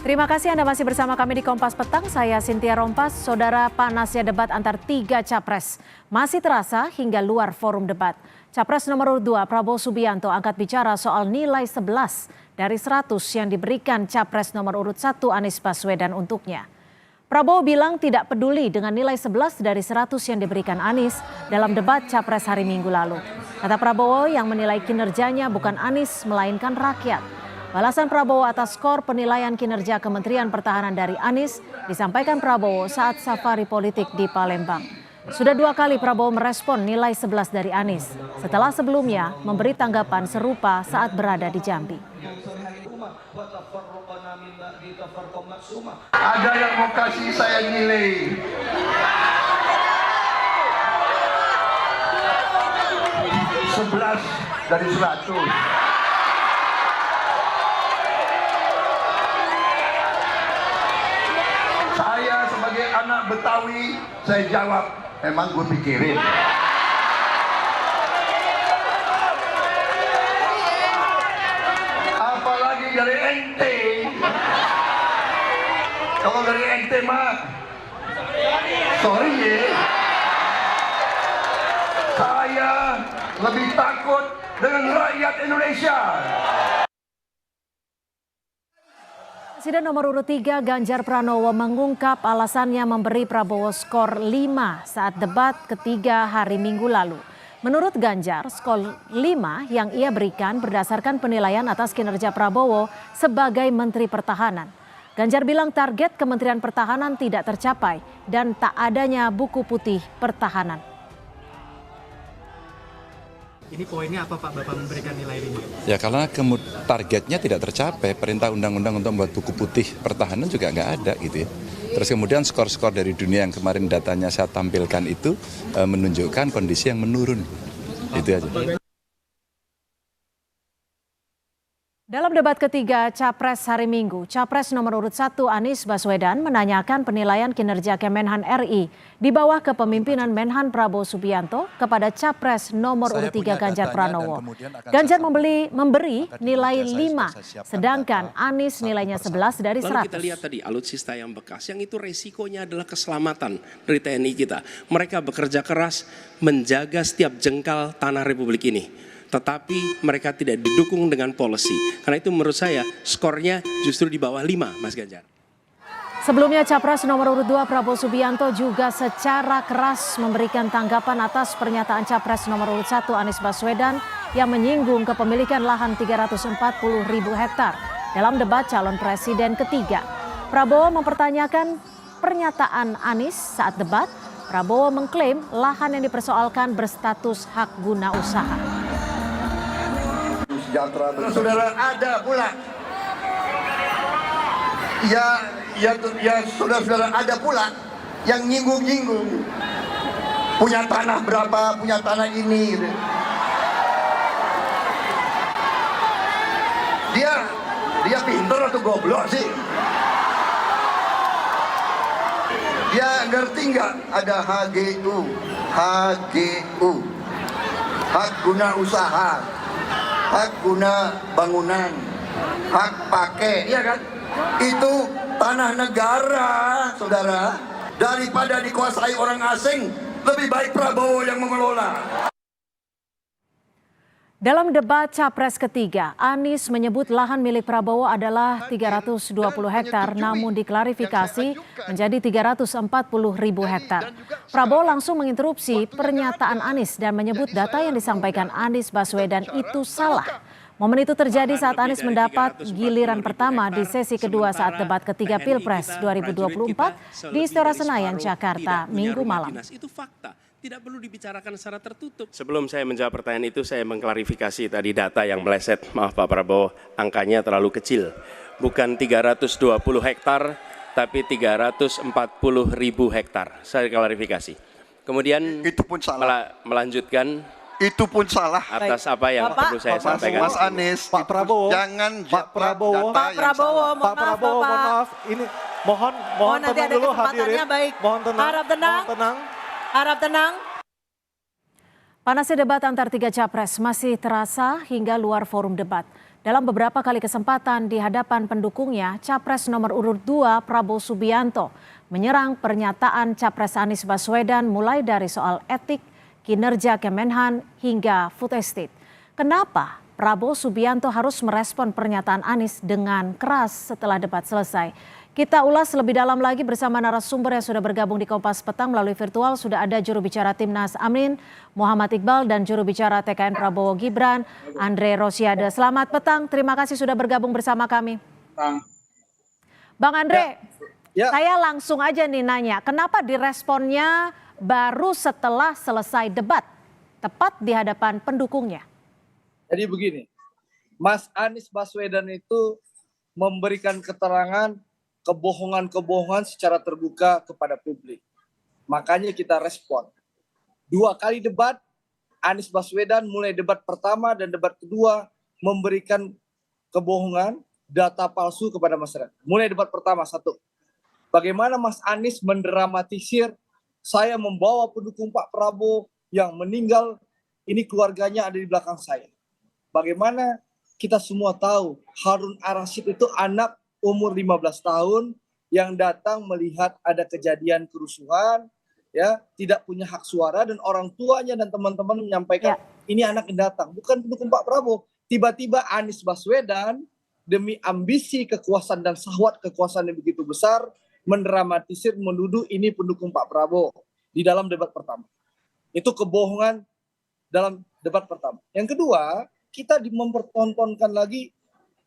Terima kasih Anda masih bersama kami di Kompas Petang. Saya Cynthia Rompas. Saudara, panasnya debat antar 3 capres masih terasa hingga luar forum debat. Capres nomor 2 Prabowo Subianto angkat bicara soal nilai 11 dari 100 yang diberikan capres nomor urut 1 Anies Baswedan untuknya. Prabowo bilang tidak peduli dengan nilai 11 dari 100 yang diberikan Anies dalam debat capres hari Minggu lalu. Kata Prabowo, yang menilai kinerjanya bukan Anies melainkan rakyat. Balasan Prabowo atas skor penilaian kinerja Kementerian Pertahanan dari Anies disampaikan Prabowo saat safari politik di Palembang. Sudah 2 kali Prabowo merespon nilai 11 dari Anies, setelah sebelumnya memberi tanggapan serupa saat berada di Jambi. Ada yang mau kasih saya nilai 11 dari 100. Saya sebagai anak Betawi, saya jawab, emang gue pikirin. Apalagi dari ente. Kalau dari ente mah, sorry ya. Saya lebih takut dengan rakyat Indonesia. Presiden nomor urut 3 Ganjar Pranowo mengungkap alasannya memberi Prabowo skor 5 saat debat ketiga hari Minggu lalu. Menurut Ganjar, skor 5 yang ia berikan berdasarkan penilaian atas kinerja Prabowo sebagai Menteri Pertahanan. Ganjar bilang target Kementerian Pertahanan tidak tercapai dan tak adanya buku putih pertahanan. Ini poinnya apa Pak Bapak memberikan nilai 5? Ya karena targetnya tidak tercapai, perintah undang-undang untuk membuat buku putih pertahanan juga nggak ada gitu ya. Terus kemudian skor-skor dari dunia yang kemarin datanya saya tampilkan itu menunjukkan kondisi yang menurun. Itu aja. Dalam debat ketiga Capres hari Minggu, Capres nomor urut 1 Anies Baswedan menanyakan penilaian kinerja Kemenhan RI di bawah kepemimpinan Menhan Prabowo Subianto kepada Capres nomor urut 3 Ganjar Pranowo. Ganjar memberi nilai 5, sedangkan Anies nilainya 11 dari 100. Lalu kita lihat tadi alutsista yang bekas, yang itu resikonya adalah keselamatan dari TNI kita. Mereka bekerja keras menjaga setiap jengkal tanah Republik ini. Tetapi mereka tidak didukung dengan policy. Karena itu menurut saya skornya justru di bawah 5, Mas Ganjar. Sebelumnya Capres nomor urut 2 Prabowo Subianto juga secara keras memberikan tanggapan atas pernyataan Capres nomor urut 1 Anies Baswedan yang menyinggung kepemilikan lahan 340.000 hektar dalam debat calon presiden ketiga. Prabowo mempertanyakan pernyataan Anies saat debat. Prabowo mengklaim lahan yang dipersoalkan berstatus hak guna usaha. Saudara ada pula. Ya saudara ada pula yang nyinggung-nyinggung. Punya tanah berapa, punya tanah ini gitu. Dia pinter atau goblok sih? Dia ngerti nggak ada HGU, hak guna usaha, hak guna bangunan, hak pakai, ya kan? Itu tanah negara, saudara. Daripada dikuasai orang asing, lebih baik Prabowo yang mengelola. Dalam debat Capres ketiga, Anies menyebut lahan milik Prabowo adalah 320 hektar, namun diklarifikasi menjadi 340.000 hektar. Prabowo langsung menginterupsi pernyataan Anies dan menyebut data yang disampaikan Anies Baswedan itu salah. Momen itu terjadi saat Anies mendapat giliran pertama di sesi kedua saat debat ketiga Pilpres 2024 di Istora Senayan, Jakarta, Minggu malam. Itu fakta. Tidak perlu dibicarakan secara tertutup. Sebelum saya menjawab pertanyaan itu, saya mengklarifikasi tadi data yang meleset. Maaf Pak Prabowo, angkanya terlalu kecil. Bukan 320 hektar, tapi 340.000 hektar. Saya klarifikasi. Kemudian Itu pun salah. melanjutkan. Itu pun salah. Atas apa yang perlu saya sampaikan. Mas Anies, Pak Prabowo, jangan Pak Prabowo, Pak Prabowo, Pak Prabowo, mohon maaf. Ini mohon nanti tenang ada dulu kesempatannya, hadirin. baik. Mohon tenang. Harap tenang. Mohon tenang. Harap tenang. Panasnya debat antar 3 capres masih terasa hingga luar forum debat. Dalam beberapa kali kesempatan di hadapan pendukungnya, Capres nomor urut 2 Prabowo Subianto menyerang pernyataan Capres Anies Baswedan mulai dari soal etik, kinerja Kemenhan hingga food estate. Kenapa Prabowo Subianto harus merespon pernyataan Anies dengan keras setelah debat selesai? Kita ulas lebih dalam lagi bersama narasumber yang sudah bergabung di Kompas Petang melalui virtual. Sudah ada juru bicara Timnas Amin, Muhammad Iqbal, dan juru bicara TKN Prabowo Gibran, Andre Rosiade. Selamat petang, terima kasih sudah bergabung bersama kami. Bang Andre, saya langsung aja nih nanya, kenapa diresponnya baru setelah selesai debat, tepat di hadapan pendukungnya? Jadi begini, Mas Anies Baswedan itu memberikan keterangan kebohongan-kebohongan secara terbuka kepada publik. Makanya kita respon. 2 kali debat, Anies Baswedan mulai debat pertama dan debat kedua memberikan kebohongan, data palsu kepada masyarakat. Mulai debat pertama, 1. Bagaimana Mas Anies mendramatisir saya membawa pendukung Pak Prabowo yang meninggal, ini keluarganya ada di belakang saya. Bagaimana kita semua tahu Harun Ar-Rasyid itu anak umur 15 tahun yang datang melihat ada kejadian kerusuhan, ya, tidak punya hak suara, dan orang tuanya dan teman-teman menyampaikan ini anak yang datang, bukan pendukung Pak Prabowo. Tiba-tiba Anies Baswedan demi ambisi kekuasaan dan syahwat kekuasaan yang begitu besar mendramatisir, menuduh ini pendukung Pak Prabowo di dalam debat pertama. Itu kebohongan dalam debat pertama. Yang kedua, kita mempertontonkan lagi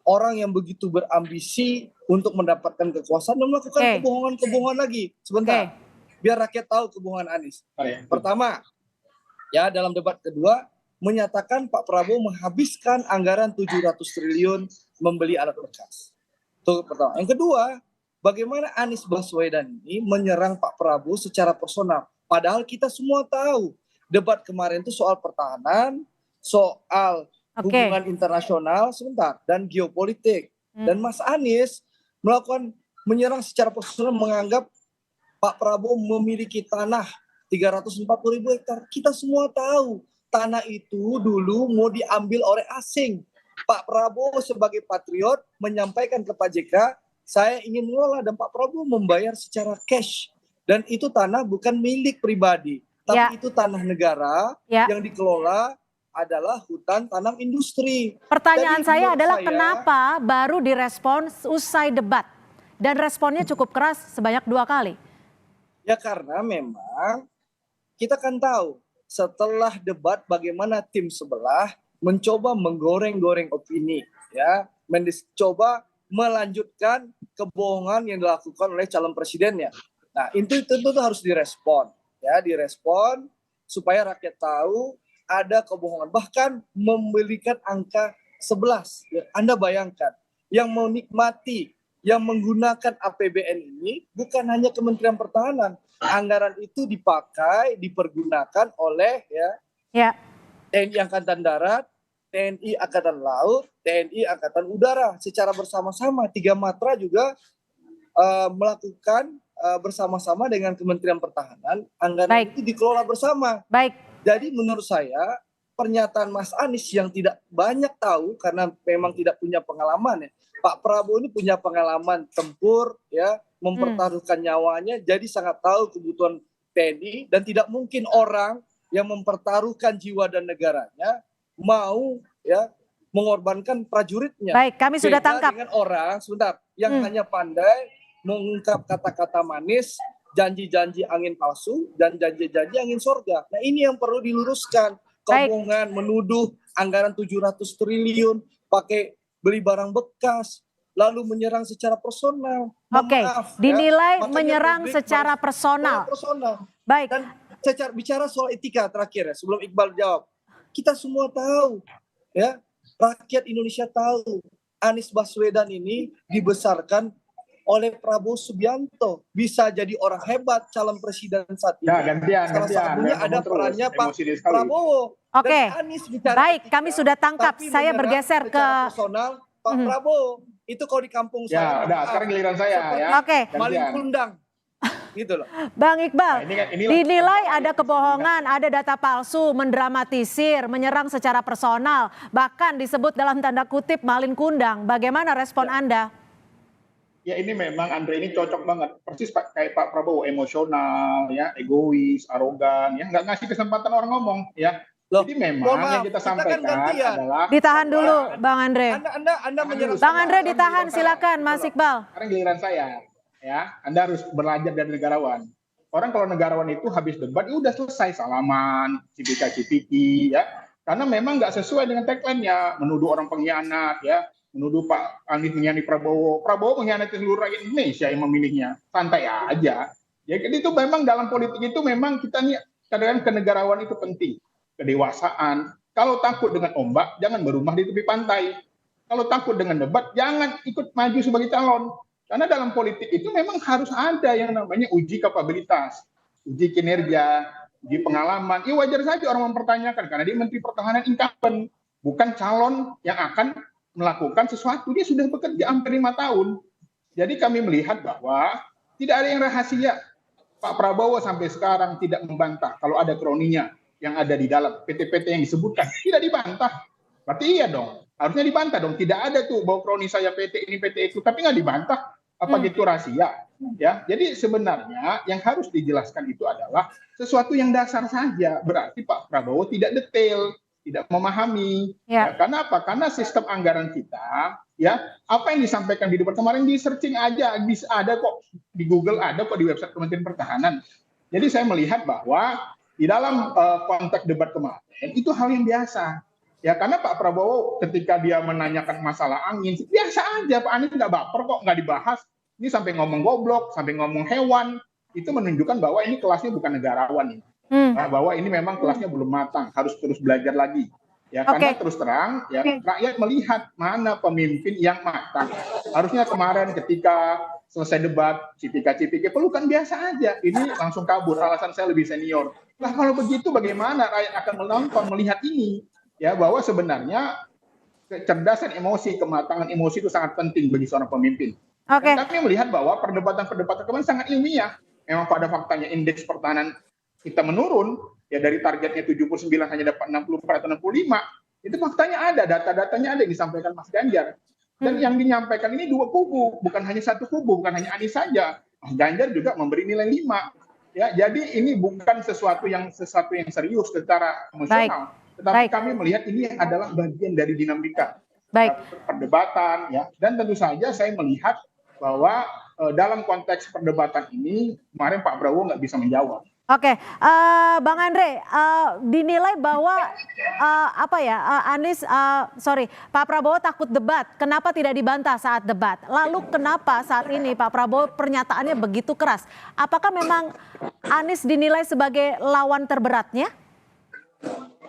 orang yang begitu berambisi untuk mendapatkan kekuasaan dan melakukan kebohongan-kebohongan lagi. Sebentar, biar rakyat tahu kebohongan Anies. Pertama, ya, dalam debat kedua menyatakan Pak Prabowo menghabiskan anggaran 700 triliun membeli alat bekas. Itu pertama. Yang kedua, bagaimana Anies Baswedan ini menyerang Pak Prabowo secara personal. Padahal kita semua tahu debat kemarin itu soal pertahanan, soal hubungan internasional sebentar dan geopolitik. Dan Mas Anies menyerang secara personal, menganggap Pak Prabowo memiliki tanah 340.000 hektar. Kita semua tahu tanah itu dulu mau diambil oleh asing. Pak Prabowo sebagai patriot menyampaikan ke Pak JK, saya ingin mengelola, dan Pak Prabowo membayar secara cash. Dan itu tanah bukan milik pribadi, tapi itu tanah negara yang dikelola adalah hutan tanam industri. Pertanyaan saya adalah kenapa baru direspon usai debat dan responnya cukup keras sebanyak 2 kali? Ya karena memang kita kan tahu setelah debat bagaimana tim sebelah mencoba menggoreng-goreng opini, ya, mencoba melanjutkan kebohongan yang dilakukan oleh calon presidennya. Nah, itu tentu harus direspon, ya, direspon supaya rakyat tahu ada kebohongan, bahkan memberikan angka 11. Ya, Anda bayangkan, yang menikmati, yang menggunakan APBN ini bukan hanya Kementerian Pertahanan. Anggaran itu dipergunakan oleh TNI Angkatan Darat, TNI Angkatan Laut, TNI Angkatan Udara secara bersama-sama. 3 matra juga melakukan bersama-sama dengan Kementerian Pertahanan. Anggaran itu dikelola bersama. Jadi menurut saya pernyataan Mas Anies yang tidak banyak tahu karena memang tidak punya pengalaman, ya. Pak Prabowo ini punya pengalaman tempur, ya, mempertaruhkan nyawanya, jadi sangat tahu kebutuhan TNI, dan tidak mungkin orang yang mempertaruhkan jiwa dan negaranya mau, ya, mengorbankan prajuritnya. Baik, kami sudah tangkap. Dengan orang yang hanya pandai mengungkap kata-kata manis, janji-janji angin palsu, dan janji-janji angin sorga. Nah, ini yang perlu diluruskan. Kebohongan, menuduh anggaran 700 triliun pakai beli barang bekas, lalu menyerang secara personal. Dinilai menyerang secara personal. Baik. Dan bicara soal etika terakhir, ya, sebelum Iqbal jawab. Kita semua tahu, ya, rakyat Indonesia tahu Anies Baswedan ini dibesarkan oleh Prabowo Subianto, bisa jadi orang hebat calon presiden saat ini. Salah satunya ada perannya Pak Prabowo. Baik, kami sudah tangkap. Saya bergeser ke personal Pak Prabowo. Itu kalau di kampung saya. Sekarang giliran saya, ya. Maling kundang. gitu loh. Bang Iqbal, inilah- dinilai ada kebohongan, ada data palsu, mendramatisir, menyerang secara personal, bahkan disebut dalam tanda kutip malin kundang. Bagaimana respon Anda? Ya ini memang Andre ini cocok banget, persis kayak Pak Prabowo, emosional, ya, egois, arogan, ya, nggak ngasih kesempatan orang ngomong, ya. Loh, Jadi memang mohon maaf, yang kita kita kan sampaikan gantian. adalah Ditahan dulu, Bang Andre. Anda menyerang. Bang Andre ditahan, silakan, Mas Iqbal. sekarang giliran saya, ya. Anda harus belajar dari negarawan. Orang kalau negarawan itu habis debat, ya udah selesai, salaman, cipika-cipiki, ya. Karena memang nggak sesuai dengan tagline-nya, menuduh orang pengkhianat, ya. Menuduh Pak Anies mengkhianati Prabowo mengkhianati seluruh rakyat Indonesia yang memilihnya, santai aja. Ya jadi itu memang dalam politik itu memang kita nih kadang-kadang kenegarawan itu penting, kedewasaan. Kalau takut dengan ombak, jangan berumah di tepi pantai. Kalau takut dengan debat, jangan ikut maju sebagai calon. Karena dalam politik itu memang harus ada yang namanya uji kapabilitas, uji kinerja, uji pengalaman. Ya wajar saja orang mempertanyakan karena dia Menteri Pertahanan incumbent, bukan calon yang akan melakukan sesuatu. Dia sudah bekerja hampir 5 tahun. Jadi kami melihat bahwa tidak ada yang rahasia. Pak Prabowo sampai sekarang tidak membantah kalau ada kroninya yang ada di dalam PT-PT yang disebutkan. Tidak dibantah. Berarti iya dong. Harusnya dibantah dong. Tidak ada tuh bahwa kroni saya PT ini, PT itu. Tapi nggak dibantah. Apa gitu rahasia? Ya, jadi sebenarnya yang harus dijelaskan itu adalah sesuatu yang dasar saja. Berarti Pak Prabowo tidak detail, tidak memahami. Ya. Karena apa? Karena sistem anggaran kita, ya, apa yang disampaikan di debat kemarin di searching aja, ada kok di Google, ada kok di website Kementerian Pertahanan. Jadi saya melihat bahwa di dalam konteks debat kemarin itu hal yang biasa. Ya, karena Pak Prabowo ketika dia menanyakan masalah angin, biasa aja, Pak Anies nggak baper kok, nggak dibahas. Ini sampai ngomong goblok, sampai ngomong hewan, itu menunjukkan bahwa ini kelasnya bukan negarawan. Nah, bahwa ini memang kelasnya belum matang, harus terus belajar lagi. Ya, karena terus terang, ya, rakyat melihat mana pemimpin yang matang. Harusnya kemarin ketika selesai debat, cipika-cipiki, pelukan biasa aja. Ini langsung kabur, alasan saya lebih senior. Nah, kalau begitu bagaimana rakyat akan menonton, melihat ini? Ya, bahwa sebenarnya kecerdasan emosi, kematangan emosi itu sangat penting bagi seorang pemimpin. Dan kami melihat bahwa perdebatan-perdebatan kemarin sangat ilmiah. Memang pada faktanya indeks pertahanan kita menurun, ya dari targetnya 79 hanya dapat 64 atau 65. Itu faktanya ada, data-datanya ada yang disampaikan Mas Ganjar. Dan yang menyampaikan ini dua kubu, bukan hanya satu kubu, bukan hanya Anies saja. Mas Ganjar juga memberi nilai 5. Ya, jadi ini bukan sesuatu yang serius secara emosional. Tetapi kami melihat ini adalah bagian dari dinamika perdebatan, ya. Dan tentu saja saya melihat bahwa dalam konteks perdebatan ini kemarin Pak Prabowo nggak bisa menjawab. Oke, Bang Andre, dinilai bahwa Pak Prabowo takut debat. Kenapa tidak dibantah saat debat? Lalu kenapa saat ini Pak Prabowo pernyataannya begitu keras? Apakah memang Anies dinilai sebagai lawan terberatnya?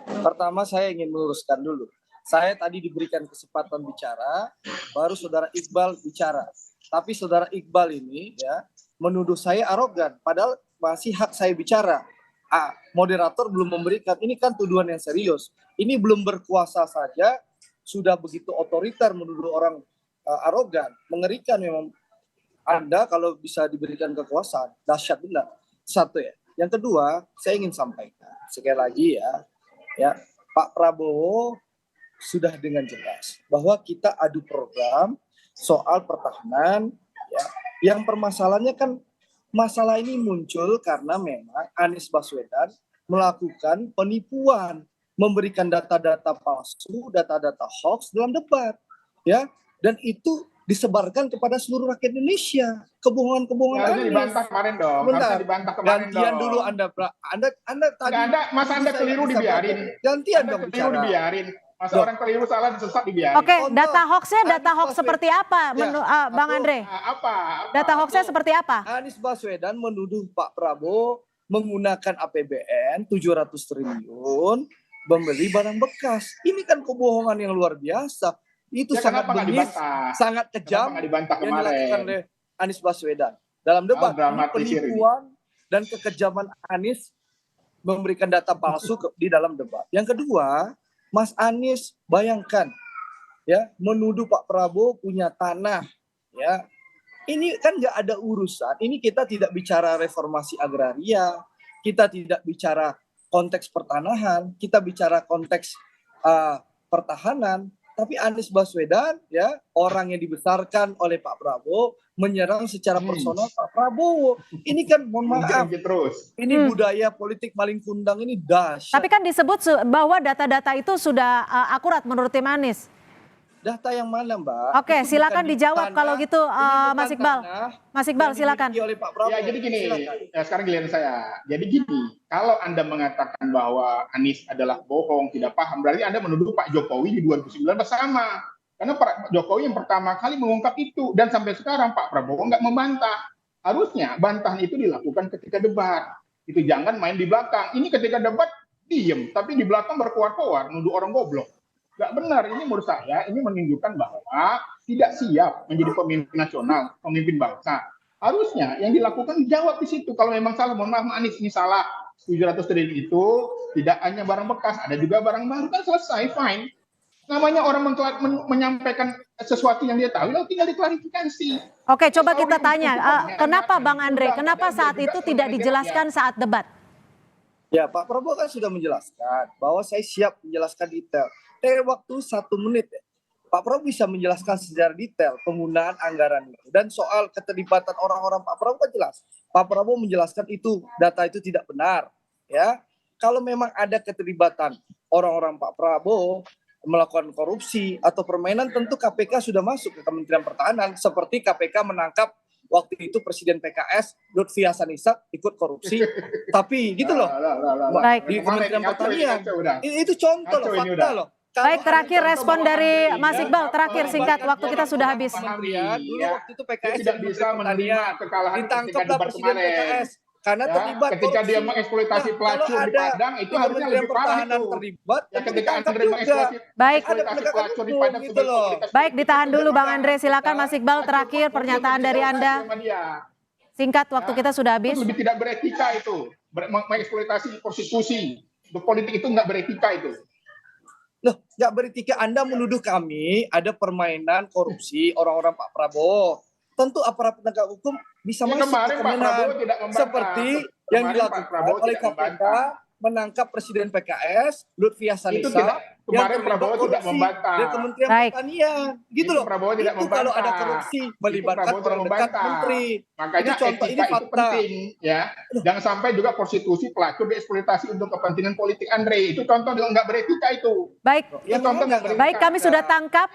Pertama saya ingin meluruskan dulu. Saya tadi diberikan kesempatan bicara, baru saudara Iqbal bicara. Tapi saudara Iqbal ini ya menuduh saya arogan, padahal masih hak saya bicara. Moderator belum memberikan, ini kan tuduhan yang serius. Ini belum berkuasa saja, sudah begitu otoriter menuduh orang arogan. Mengerikan memang Anda kalau bisa diberikan kekuasaan, dahsyat benar. Satu ya. Yang kedua, saya ingin sampaikan sekali lagi ya Pak Prabowo sudah dengan jelas bahwa kita adu program soal pertahanan, ya. Yang permasalahannya kan masalah ini muncul karena memang Anies Baswedan melakukan penipuan, memberikan data-data palsu, data-data hoax dalam debat, ya. Dan itu disebarkan kepada seluruh rakyat Indonesia. Kebohongan-kebohongan Harusnya dibantah kemarin dong. Harusnya dibantah kemarin gantian dong. dulu Anda tadi. Nggak ada, masa Anda keliru dibiarin. Gantian Anda dong keliru bicara. dibiarin. Masa orang keliru salah sesat dibiarin. Oke, data hoaxnya data hoax seperti apa, Bang Andre? Apa? Data hoaxnya seperti apa? Anies Baswedan menuduh Pak Prabowo menggunakan APBN 700 triliun membeli barang bekas. Ini kan kebohongan yang luar biasa. Itu sangat bengis, sangat kejam yang dilakukan oleh Anies Baswedan. Dalam debat, ini penipuan dan kekejaman Anies memberikan data palsu di dalam debat. Yang kedua, Mas Anies bayangkan ya menuduh Pak Prabowo punya tanah ya Ini kan nggak ada urusan. Ini kita tidak bicara reformasi agraria, kita tidak bicara konteks pertanahan, kita bicara konteks pertahanan. Tapi Anies Baswedan, ya, orang yang dibesarkan oleh Pak Prabowo, menyerang secara personal Pak Prabowo. Ini kan, mohon maaf, ini budaya politik maling kundang ini dahsyat. Tapi kan disebut bahwa data-data itu sudah akurat menurut tim Anies. Data yang mana, Mbak? Oke, Itu silakan bukan dijawab tanah, kalau gitu, ini bukan Mas Iqbal. tanah Mas Iqbal, yang silakan. dimiliki oleh Pak Prabowo. Ya, jadi gini, Silakan. sekarang giliran saya. Jadi gini, kalau Anda mengatakan bahwa Anies adalah bohong, tidak paham, berarti Anda menuduh Pak Jokowi di 2009 bersama. Karena Pak Jokowi yang pertama kali mengungkap itu, dan sampai sekarang Pak Prabowo nggak membantah. Harusnya bantahan itu dilakukan ketika debat. Itu jangan main di belakang. Ini ketika debat, diem, tapi di belakang berkuar-kuar, nuduh orang goblok. Nggak benar, ini menurut saya, ini menunjukkan bahwa tidak siap menjadi pemimpin nasional, pemimpin bangsa. Harusnya yang dilakukan dijawab di situ. Kalau memang salah, mohon maaf Anies, ini salah. 700 triliun itu tidak hanya barang bekas, ada juga barang baru, kan selesai, fine. Namanya orang menyampaikan sesuatu yang dia tahu, lalu tinggal diklarifikasi. Oke, coba kita tanya, kenapa Bang Andre, kenapa saat itu tidak dijelaskan saat debat? Ya, Pak Prabowo kan sudah menjelaskan bahwa saya siap menjelaskan detail. Dari waktu 1 menit, Pak Prabowo bisa menjelaskan secara detail penggunaan anggaran itu. Dan soal keterlibatan orang-orang Pak Prabowo kan jelas. Pak Prabowo menjelaskan itu, data itu tidak benar. Ya, kalau memang ada keterlibatan orang-orang Pak Prabowo melakukan korupsi atau permainan, tentu KPK sudah masuk ke Kementerian Pertahanan. Seperti KPK menangkap waktu itu Presiden PKS Lutfi Hasan Ishak ikut korupsi, tapi gitu loh. Baik. Di Kementerian Pertanian. Itu contoh loh, fakta loh. Baik, terakhir respon dari Mas Iqbal, terakhir singkat, waktu kita sudah habis. Kementerian, dulu waktu itu PKS tidak bisa menerima kekalahan ditangkaplah Presiden PKS karena terlibat ketika korupsi. dia mengeksploitasi pelacur di Padang, itu harusnya lebih parah itu. Terlibat, Ya, ketika Anda juga. mengeksploitasi Baik. pelacur di Padang, gitu loh. Baik, ditahan dulu Bang Andre, silakan Mas Iqbal, terakhir pernyataan dari Anda. Singkat, waktu kita sudah habis. Itu lebih tidak beretika itu, mengeksploitasi prostitusi. Politik itu nggak beretika itu. Loh, nggak beretika. Anda menuduh kami ada permainan korupsi orang-orang Pak Prabowo. Tentu aparat penegak hukum bisa masuk ke permainan seperti yang dilakukan oleh KPK menangkap Presiden PKS Lutfi Hasan Ishak. Kemarin Prabowo tidak membantah. Dari Kementerian Pertanian, gitu loh. Prabowo tidak membantah. Kalau ada korupsi melibatkan orang dekat menteri. Makanya itu contoh, etika ini itu fakta. penting, ya. Jangan sampai juga prostitusi pelacur dieksploitasi untuk kepentingan politik Andre. Itu contoh nggak beretika itu. Baik. Ya, contoh nggak beretika. Baik, kami sudah tangkap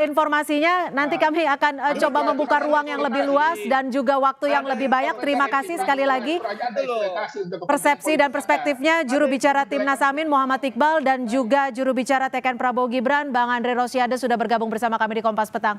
informasinya. Nanti kami akan coba membuka ruang yang lebih luas dan juga waktu yang lebih banyak. Terima kasih sekali lagi. Persepsi dan perspektifnya juru bicara Timnas Amin Muhammad Iqbal dan juga juru bicara TKN Prabowo Gibran Bang Andre Rosiade sudah bergabung bersama kami di Kompas Petang.